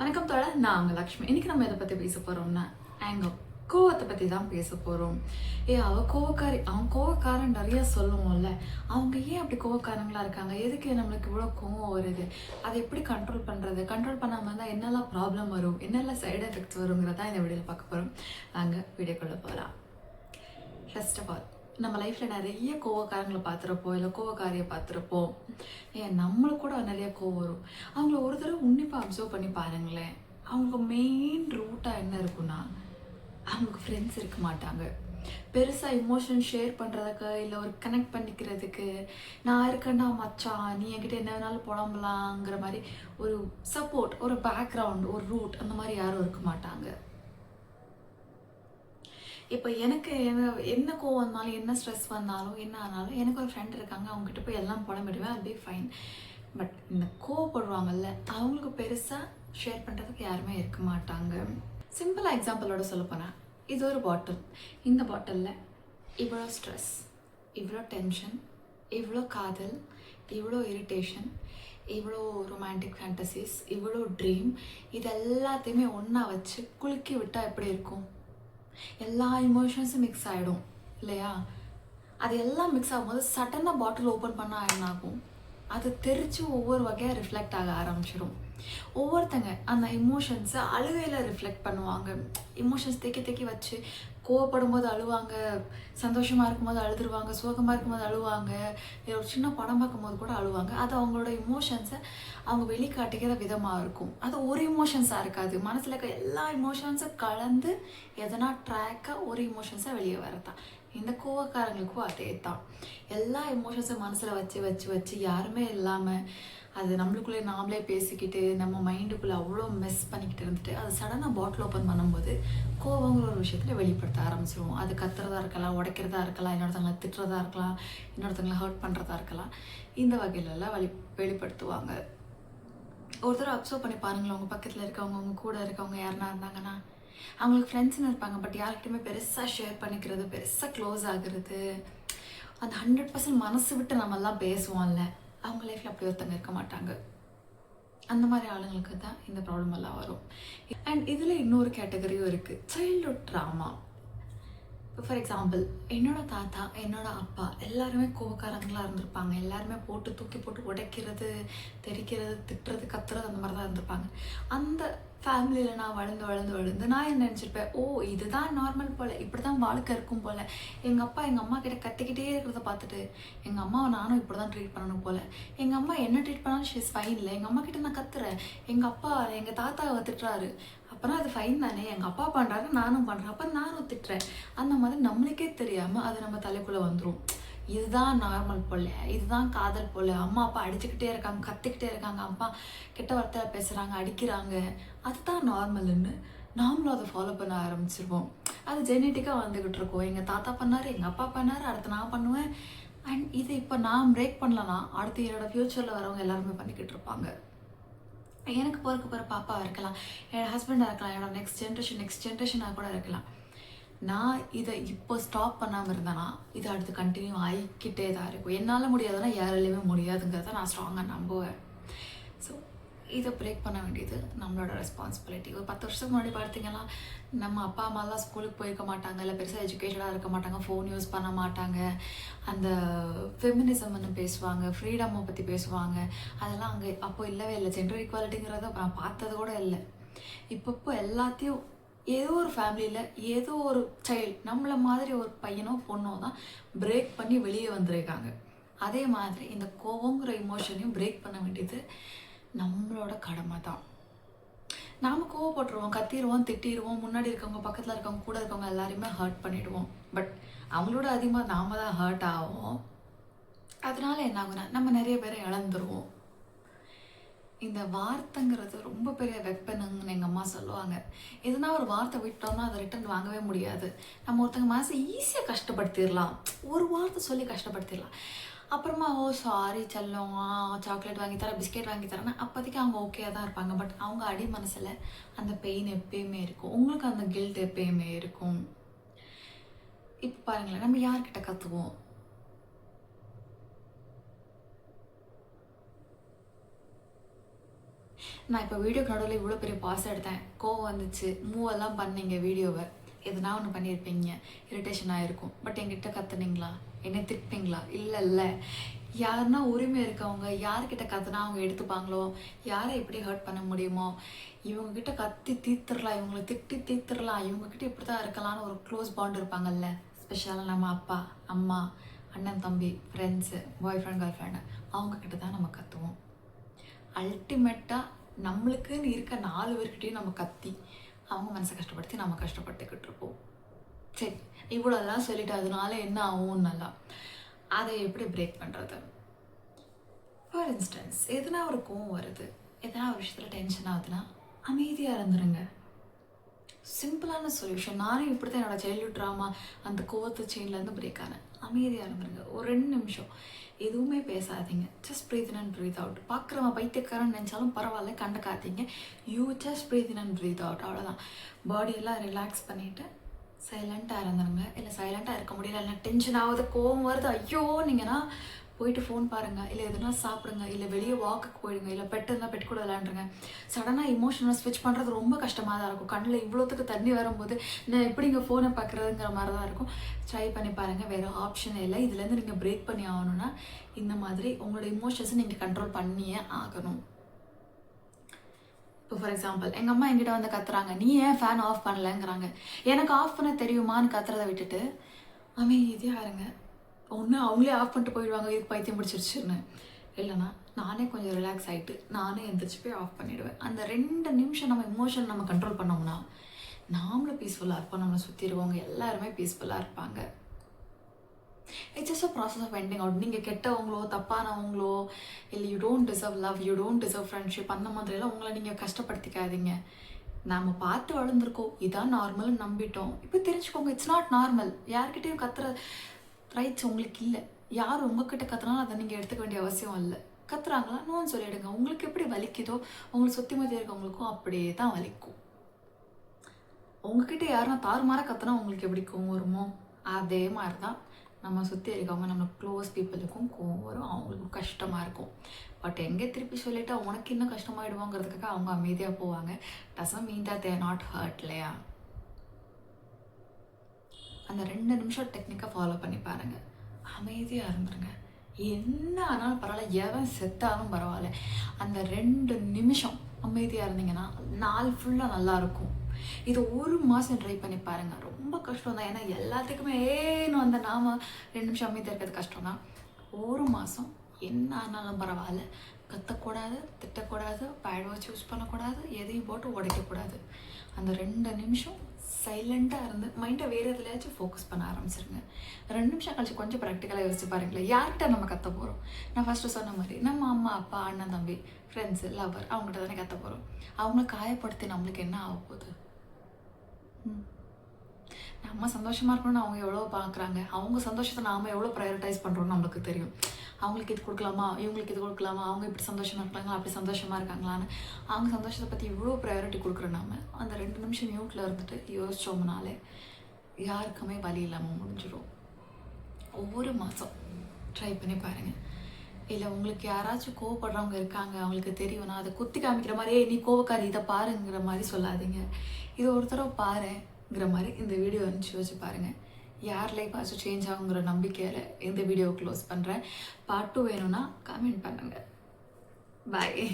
வணக்கம் தோழர், நான் உங்க லக்ஷ்மி. இன்னைக்கு நம்ம எதை பத்தி பேச போறோம்னா ஆங்கர், கோவத்தை பத்தி தான் பேச போறோம். அவன் கோவக்காரன் நிறைய சொல்லுவோம்ல, அவங்க ஏன் அப்படி கோவக்காரங்களா இருக்காங்க, எதுக்கு நம்மளுக்கு இவ்வளோ கோவம் வருது, அதை எப்படி கண்ட்ரோல் பண்றது, கண்ட்ரோல் பண்ணாம இருந்தால் என்னெல்லாம் ப்ராப்ளம் வரும், என்னெல்லாம் சைடு எஃபெக்ட்ஸ் வருங்கிறதா இந்த வீடியோவில் பார்க்க போறோம். நாங்கள் வீடியோக்குள்ள போகலாம். ஃபர்ஸ்ட் ஆஃப் ஆல், நம்ம லைஃப்பில் நிறைய கோவக்காரங்களை பார்த்துருப்போம், இல்லை கோவக்காரியை பார்த்துருப்போம். நம்மளுக்கு கூட நிறைய கோவம் வரும். அவங்கள ஒரு தடவை உன்னிப்பாக அப்சர்வ் பண்ணி பாருங்களேன். அவங்களுக்கு மெயின் ரூட்டாக என்ன இருக்குன்னா, அவங்களுக்கு ஃப்ரெண்ட்ஸ் இருக்க மாட்டாங்க. பெருசாக இமோஷன் ஷேர் பண்ணுறதுக்கு, இல்லை ஒரு கனெக்ட் பண்ணிக்கிறதுக்கு, நான் இருக்கேன்டா மச்சான், நீ என்கிட்ட என்ன வேணாலும் புலம்பலாங்கிற மாதிரி ஒரு சப்போர்ட், ஒரு பேக்ரவுண்ட், ஒரு ரூட், அந்த மாதிரி யாரும் இருக்க மாட்டாங்க. இப்போ எனக்கு என்ன கோவம் வந்தாலும், என்ன ஸ்ட்ரெஸ் வந்தாலும், என்ன ஆனாலும், எனக்கு ஒரு ஃப்ரெண்ட் இருக்காங்க, அவங்ககிட்ட போய் எல்லாம் புலம்பிடுவேன், அது பி ஃபைன். பட் இந்த கோவப்படுவாங்கல்ல, அவங்களுக்கு பெருசாக ஷேர் பண்ணுறதுக்கு யாருமே இருக்க மாட்டாங்க. சிம்பிளாக எக்ஸாம்பிளோட சொல்லப்போனால், இது ஒரு பாட்டில். இந்த பாட்டிலில் இவ்வளோ ஸ்ட்ரெஸ், இவ்வளோ டென்ஷன், இவ்வளோ காதல், இவ்வளோ இரிட்டேஷன், இவ்வளோ ரொமான்டிக் ஃபேண்டசிஸ், இவ்வளோ ட்ரீம், இது எல்லாத்தையுமே ஒன்றா வச்சு குலுக்கி விட்டால் எப்படி இருக்கும்? எல்லா இமோஷன்ஸும் மிக்ஸ் ஆகிடும் இல்லையா? அது எல்லாம் மிக்ஸ் ஆகும்போது சடனாக பாட்டில் ஓப்பன் பண்ணால் என்ன ஆகும்? அது தெரிச்சு ஒவ்வொரு வகையாக ரிஃப்ளெக்ட் ஆக ஆரம்பிச்சிடும். ஒவ்வொருத்தங்க அந்த இமோஷன்ஸை அழுகையில் ரிஃப்ளெக்ட் பண்ணுவாங்க. இமோஷன்ஸ் தேக்கி வச்சு கோவப்படும் போது அழுவாங்க, சந்தோஷமாக இருக்கும்போது அழுதுருவாங்க, சோகமாக இருக்கும்போது அழுவாங்க, ஒரு சின்ன படம் பார்க்கும்போது கூட அழுவாங்க. அது அவங்களோட இமோஷன்ஸை அவங்க வெளிக்காட்டிக்கிற விதமாக இருக்கும். அது ஒரு இமோஷன்ஸாக இருக்காது, மனசில் இருக்க எல்லா இமோஷன்ஸும் கலந்து எதனா ட்ராக்காக ஒரு இமோஷன்ஸை வெளியே வரதான். இந்த கோவக்காரங்களுக்கும் அதே தான். எல்லா எமோஷன்ஸும் மனசில் வச்சு வச்சு வச்சு யாருமே இல்லாமல் அது நம்மளுக்குள்ளே நாமளே பேசிக்கிட்டு நம்ம மைண்டுக்குள்ளே அவ்வளோ மெஸ் பண்ணிக்கிட்டு இருந்துட்டு அது சடனாக பாட்டில் ஓப்பன் பண்ணும்போது கோவங்கிற ஒரு விஷயத்தில் வெளிப்படுத்த ஆரம்பிச்சிருவோம். அது கத்துறதா இருக்கலாம், உடைக்கிறதா இருக்கலாம், இன்னொருத்தவங்களை திட்டுறதா இருக்கலாம், இன்னொருத்தவங்களை ஹர்ட் பண்ணுறதா இருக்கலாம். இந்த வகையிலெல்லாம் வெளிப்படுத்துவாங்க. ஒரு தடவை அப்சர்வ் பண்ணி பாருங்களேன், உங்கள் பக்கத்தில் இருக்கவங்க, உங்கள் கூட இருக்கவங்க யாருன்னா இருந்தாங்கன்னா, அவங்களுக்கு ஃப்ரெண்ட்ஸ்னு இருப்பாங்க, பட் யார்கிட்டையுமே பெருசாக ஷேர் பண்ணிக்கிறது, பெருசாக க்ளோஸ் ஆகுறது, அந்த 100% மனசு விட்டு நம்மெல்லாம் பேசுவோம்ல, அவங்க லைஃப்பில் அப்படி ஒருத்தங்க இருக்க மாட்டாங்க. அந்த மாதிரி ஆளுங்களுக்கு தான் இந்த ப்ராப்ளம் எல்லாம் வரும். அண்ட் இதில் இன்னொரு கேட்டகரியும் இருக்குது, சைல்ட்ஹுட் ட்ராமா. ஃபார் எக்ஸாம்பிள், என்னோட தாத்தா, என்னோட அப்பா எல்லாருமே கோவக்காரங்களாக இருந்திருப்பாங்க. எல்லாருமே தூக்கி போட்டு உடைக்கிறது, தெரிக்கிறது, திட்டுறது, கத்துறது, அந்த மாதிரி தான் இருந்திருப்பாங்க. அந்த ஃபேமிலியில் நான் வளர்ந்து நான் என்ன நினச்சிருப்பேன், ஓ இதுதான் நார்மல் போல், இப்படி தான் வாழ்க்கை இருக்கும் போல். எங்கள் அப்பா எங்கள் அம்மா கிட்ட கத்திக்கிட்டே இருக்கிறத பார்த்துட்டு எங்கள் அம்மாவை நானும் இப்படி தான் ட்ரீட் பண்ணணும் போல். எங்கள் அம்மா என்ன ட்ரீட் பண்ணாலும் ஷீஸ் ஃபைன் இல்லை, எங்கள் அம்மா கிட்ட நான் கத்துறேன், எங்கள் அப்பா எங்கள் தாத்தாவை திட்டுறாரு, அப்புறம் அது ஃபைன் தானே, எங்கள் அப்பா பண்ணுறாரு நானும் பண்ணுறேன், அப்போ நானும் திட்டுறேன். அந்த மாதிரி நம்மளுக்கே தெரியாமல் அது நம்ம தலைக்குள்ளே வந்துடும். இதுதான் நார்மல் போல், இதுதான் காதல் போல், அம்மா அப்பா அடிச்சுக்கிட்டே இருக்காங்க, கத்திக்கிட்டே இருக்காங்க, அப்பா கெட்ட வார்த்தையில் பேசுகிறாங்க, அடிக்கிறாங்க, அதுதான் நார்மல்னு நாமளும் அதை ஃபாலோ பண்ண ஆரம்பிச்சிருவோம். அது ஜெனட்டிக்காக வந்துக்கிட்டு இருக்கோம். எங்கள் தாத்தா பண்ணார், எங்கள் அப்பா பண்ணார், அடுத்து நான் பண்ணுவேன். அண்ட் இது இப்போ நான் பிரேக் பண்ணலன்னா அடுத்து என்னோடய ஃப்யூச்சரில் வரவங்க எல்லாருமே பண்ணிக்கிட்டு இருப்பாங்க. எனக்கு போகிற பாப்பாவாக இருக்கலாம், என்னோடய ஹஸ்பண்டாக இருக்கலாம், என்னோட நெக்ஸ்ட் ஜென்ரேஷனாக கூட இருக்கலாம். நான் இதை இப்போ ஸ்டாப் பண்ணாமல் இருந்தேன்னா இது அடுத்து கண்டினியூ ஆகிக்கிட்டே தான் இருக்கும். என்னால் முடியாதுன்னா யாராலையுமே முடியாதுங்கிறத நான் ஸ்ட்ராங்காக நம்புவேன். ஸோ இதை பிரேக் பண்ண வேண்டியது நம்மளோட ரெஸ்பான்சிபிலிட்டி. ஒரு 10 வருஷத்துக்கு முன்னாடி பார்த்தீங்கன்னா நம்ம அப்பா அம்மாலாம் ஸ்கூலுக்கு போயிருக்க மாட்டாங்க, இல்லை பெருசாக எஜுகேஷனாக இருக்க மாட்டாங்க, ஃபோன் யூஸ் பண்ண மாட்டாங்க, அந்த ஃபெமினிசம்னு பேசுவாங்க, ஃப்ரீடமை பற்றி பேசுவாங்க. அதெல்லாம் அங்கே அப்போ இல்லவே இல்லை. ஜெண்டர் ஈக்குவாலிட்டிங்கிறத நான் பார்த்தது கூட இல்லை. இப்போ எல்லாத்தையும் ஏதோ ஒரு ஃபேமிலியில் ஏதோ ஒரு சைல்டு நம்மளை மாதிரி ஒரு பையனோ பொண்ணோ தான் பிரேக் பண்ணி வெளியே வந்திருக்காங்க. அதே மாதிரி இந்த கோவங்கிற இமோஷனையும் பிரேக் பண்ண வேண்டியது நம்மளோட கடமை தான். நாம் கோவப்பட்டுருவோம், கத்திடுவோம், திட்டிடுவோம், முன்னாடி இருக்கவங்க, பக்கத்தில் இருக்கவங்க, கூட இருக்கவங்க எல்லாரையுமே ஹர்ட் பண்ணிவிடுவோம். பட் அவங்களோட அதிகமாக நாம் தான் ஹர்ட் ஆகும். அதனால என்ன ஆகுனா நம்ம நிறைய பேரை இழந்துருவோம். இந்த வார்த்தைங்கிறது ரொம்ப பெரிய வெப்பனுங்கன்னு எங்கள் அம்மா சொல்லுவாங்க. எதுனா ஒரு வார்த்தை விட்டோம்னா அதை ரிட்டன் வாங்கவே முடியாது. நம்ம ஒருத்தங்க மனசை ஈஸியாக கஷ்டப்படுத்திடலாம், ஒரு வார்த்தை சொல்லி கஷ்டப்படுத்திடலாம். அப்புறமா ஓ சாரி செல்லம், சாக்லேட் வாங்கி தரேன், பிஸ்கெட் வாங்கி தரேன்னா அப்போதைக்கு அவங்க ஓகே தான் இருப்பாங்க. பட் அவங்க அடி மனசில் அந்த பெயின் எப்பயுமே இருக்கும், உங்களுக்கு அந்த கில்ட் எப்பயுமே இருக்கும். இப்போ பாருங்களேன், நம்ம யார்கிட்ட கற்றுவோம்? நான் இப்போ வீடியோக்கு நடுவில் இவ்வளோ பெரிய பாஸ் எடுத்தேன், கோவம் வந்துச்சு, மூவெல்லாம் பண்ணீங்க வீடியோவை, எதுனா ஒன்று பண்ணியிருப்பீங்க, இரிட்டேஷன் ஆகிருக்கும். பட் என்கிட்ட கத்துனீங்களா? என்னை திட்டினீங்களா? இல்லை. யாருன்னா உரிமை இருக்கவங்க யார்கிட்ட கத்துனா அவங்க எடுத்துப்பாங்களோ, யாரை எப்படி ஹர்ட் பண்ண முடியுமோ, இவங்ககிட்ட கத்தி தீர்த்துடலாம், இவங்களை திட்டி தீர்த்துடலாம், இவங்ககிட்ட இப்படி தான் இருக்கலாம்னு ஒரு க்ளோஸ் பாண்ட் இருப்பாங்கல்ல. ஸ்பெஷலாக நம்ம அப்பா அம்மா, அண்ணன் தம்பி, ஃப்ரெண்ட்ஸு, பாய் ஃப்ரெண்ட் கேர்ள் ஃப்ரெண்டு, அவங்கக்கிட்ட தான் நம்ம கற்றுவோம். அல்டிமேட்டாக நம்மளுக்குன்னு இருக்க 4 பேர்கிட்டையும் நம்ம கத்தி அவங்க மனசை கஷ்டப்படுத்தி நம்ம கஷ்டப்பட்டுக்கிட்டு இருப்போம். சரி, இவ்வளோதான் சொல்லிட்டு அதனால என்ன ஆகும் நல்லா, அதை எப்படி பிரேக் பண்ணுறது? ஃபார் இன்ஸ்டன்ஸ் எதுனா ஒரு கோவம் வருது, எதனா ஒரு விஷயத்தில் டென்ஷன் ஆகுதுன்னா அமைதியாக இருந்துருங்க. சிம்பிளான சொல்யூஷன். நானும் இப்படி தான் என்னோடய சைல்ட்ஹுட் ட்ராமா அந்த கோவத்து செயின்லேருந்து பிரேக் ஆனேன். அமைதியாக இருந்துருங்க. ஒரு 2 நிமிஷம் எதுவுமே பேசாதீங்க. Just breathe in and breathe out. பார்க்குறவன் பைத்தியக்காரன்னு நினச்சாலும் பரவாயில்ல, கண்டுக்காதீங்க. You just breathe in and breathe out, அவ்வளோதான். பாடியெல்லாம் ரிலாக்ஸ் பண்ணிவிட்டு சைலண்ட்டாக இருந்துருங்க. இல்லை சைலண்ட்டாக இருக்க முடியல, இல்லை டென்ஷன் ஆகுது, கோவம் வருது, ஐயோ நீங்கன்னா போயிட்டு ஃபோன் பாருங்கள், இல்லை எதுனா சாப்பிடுங்க, இல்லை வெளியே வாக்குக்கு போயிடுங்க, இல்லை பெட்டு இருந்தால் பெட் கூட விளையாண்டுருங்க. சடனாக இமோஷனல் ஸ்விட்ச் பண்ணுறது ரொம்ப கஷ்டமாக தான் இருக்கும். கண்ணில் இவ்வளோத்துக்கு தண்ணி வரும்போது நான் எப்படி இங்கே ஃபோனை பார்க்குறதுங்கிற மாதிரி தான் இருக்கும். ட்ரை பண்ணி பாருங்கள், வேறு ஆப்ஷனே இல்லை. இதுலேருந்து நீங்கள் பிரேக் பண்ணி ஆகணுன்னா இந்த மாதிரி உங்களோட இமோஷன்ஸை நீங்கள் கண்ட்ரோல் பண்ணியே ஆகணும். இப்போ ஃபார் எக்ஸாம்பிள் எங்கள் அம்மா என்கிட்ட வந்து கத்துறாங்க, நீ ஏன் ஃபேன் ஆஃப் பண்ணலைங்கிறாங்க. எனக்கு ஆஃப் பண்ண தெரியுமான்னு கத்துறதை விட்டுட்டு அமைதியாக இருங்க. ஒன்று அவங்களே ஆஃப் பண்ணிட்டு போயிடுவாங்க, இதுக்கு பைத்தியம் பிடிச்சிருச்சுன்னு. இல்லைனா நானே கொஞ்சம் ரிலாக்ஸ் ஆகிட்டு நானே எந்திரிச்சு போய் ஆஃப் பண்ணிவிடுவேன். அந்த 2 நிமிஷம் நம்ம இமோஷன் நம்ம கண்ட்ரோல் பண்ணோம்னா நாமளும் பீஸ்ஃபுல்லாக இருப்போம், நம்மளை சுற்றி இருக்கவங்க எல்லாருமே பீஸ்ஃபுல்லாக இருப்பாங்க. It's just a process of ending out. நீங்கள் கெட்டவங்களோ தப்பானவங்களோ இல்லை you don't deserve love, you don't deserve friendship, அந்த மாதிரியெல்லாம் உங்களை நீங்கள் கஷ்டப்படுத்திக்காதீங்க. நாம் பார்த்து வளர்ந்துருக்கோம், இதான் நார்மல்னு நம்பிட்டோம். இப்போ தெரிஞ்சுக்கோங்க, இட்ஸ் நாட் நார்மல். யார்கிட்டையும் கத்துற ரைட்ஸ் உங்களுக்கு இல்லை. யார் உங்ககிட்ட கத்துனாலும் அதை நீங்கள் எடுத்துக்க வேண்டிய அவசியம் இல்லை. கத்துறாங்களா நோன்னு சொல்லிவிடுங்க. உங்களுக்கு எப்படி வலிக்குதோ உங்களுக்கு சுற்றி மதி இருக்கவங்களுக்கும் அப்படியே தான் வலிக்கும். உங்ககிட்ட யாருன்னா தாறுமாற கத்துனா உங்களுக்கு எப்படி கோவம் வருமோ அதே மாதிரி தான் நம்ம சுற்றி இருக்கவங்க, நம்ம க்ளோஸ் பீப்புளுக்கும் கோவம் வரும், அவங்களுக்கும் கஷ்டமாக இருக்கும். பட் எங்கே திருப்பி சொல்லிவிட்டு உனக்கு இன்னும் கஷ்டமாயிடுவோங்கிறதுக்காக அவங்க அமைதியாக போவாங்க. Doesn't mean that they are not hurt இல்லையா? அந்த 2 நிமிஷம் டெக்னிக்கை ஃபாலோ பண்ணி பாருங்கள். அமைதியாக இருந்துருங்க. என்ன ஆனாலும் பரவாயில்ல, எவன் செத்தாலும் பரவாயில்ல, அந்த 2 நிமிஷம் அமைதியாக இருந்தீங்கன்னா நாள் ஃபுல்லாக நல்லாயிருக்கும். இது 1 மாதம் ட்ரை பண்ணி பாருங்கள். ரொம்ப கஷ்டம் தான், ஏன்னா எல்லாத்துக்குமே ஏன்னு வந்த நாம 2 நிமிஷம் அமைதியாக இருக்கிறது கஷ்டம் தான். 1 மாதம் என்ன ஆனாலும் பரவாயில்ல, கத்தக்கூடாது, திட்டக்கூடாது, பேட் வாட்ச் யூஸ் பண்ணக்கூடாது, எதையும் போட்டு உடைக்கக்கூடாது. அந்த 2 நிமிஷம் சைலண்ட்டாக இருந்து மைண்டை வேறு எதுலையாச்சும் ஃபோக்கஸ் பண்ண ஆரம்பிச்சிருங்க. 2 நிமிஷம் கழிச்சு கொஞ்சம் ப்ராக்டிக்கலாக யோசிச்சு பாருங்களேன். யார்கிட்ட நம்ம கற்ற போகிறோம்? நான் ஃபஸ்ட்டு சொன்ன மாதிரி நம்ம அம்மா அப்பா அண்ணன் தம்பி ஃப்ரெண்ட்ஸு லவர் அவங்ககிட்ட தானே கற்ற போகிறோம். அவங்கள காயப்படுத்தி நம்மளுக்கு என்ன ஆக போகுது? நம்ம சந்தோஷமாக இருக்கணும்னு அவங்க எவ்வளோ பார்க்குறாங்க, அவங்க சந்தோஷத்தை நாம் எவ்வளோ ப்ரையாரிட்டைஸ் பண்ணுறோன்னு நம்மளுக்கு தெரியும். அவங்களுக்கு இது கொடுக்கலாமா, இவங்களுக்கு இது கொடுக்கலாமா, அவங்க இப்படி சந்தோஷமாக இருக்காங்களா, அப்படி சந்தோஷமாக இருக்காங்களான்னு அவங்க சந்தோஷத்தை பற்றி இவ்வளோ ப்ரையாரிட்டி கொடுக்குறோம். நம்ம அந்த 2 நிமிஷம் மியூட்டில் இருந்துட்டு யோசிச்சோம்னாலே யாருக்குமே வலி இல்லாமல் முடிஞ்சிடும். ஒவ்வொரு மாதம் ட்ரை பண்ணி பாருங்கள். இல்லை உங்களுக்கு யாராச்சும் கோவப்படுறவங்க இருக்காங்க, அவங்களுக்கு தெரியும்னா அதை குத்தி காமிக்கிற மாதிரியே நீ கோவக்காரி இதை பாருங்கிற மாதிரி சொல்லாதீங்க. இது ஒரு தடவை பாருங்கிற மாதிரி இந்த வீடியோ அனுப்பிச்சு வச்சு பாருங்கள். யார் லைஃபாச்சும் சேஞ்ச் ஆகுங்கிற நம்பிக்கையில் இந்த வீடியோ க்ளோஸ் பண்ணுறேன். பார்ட் 2 வேணும்னா கமெண்ட் பண்ணுங்கள். பாய்.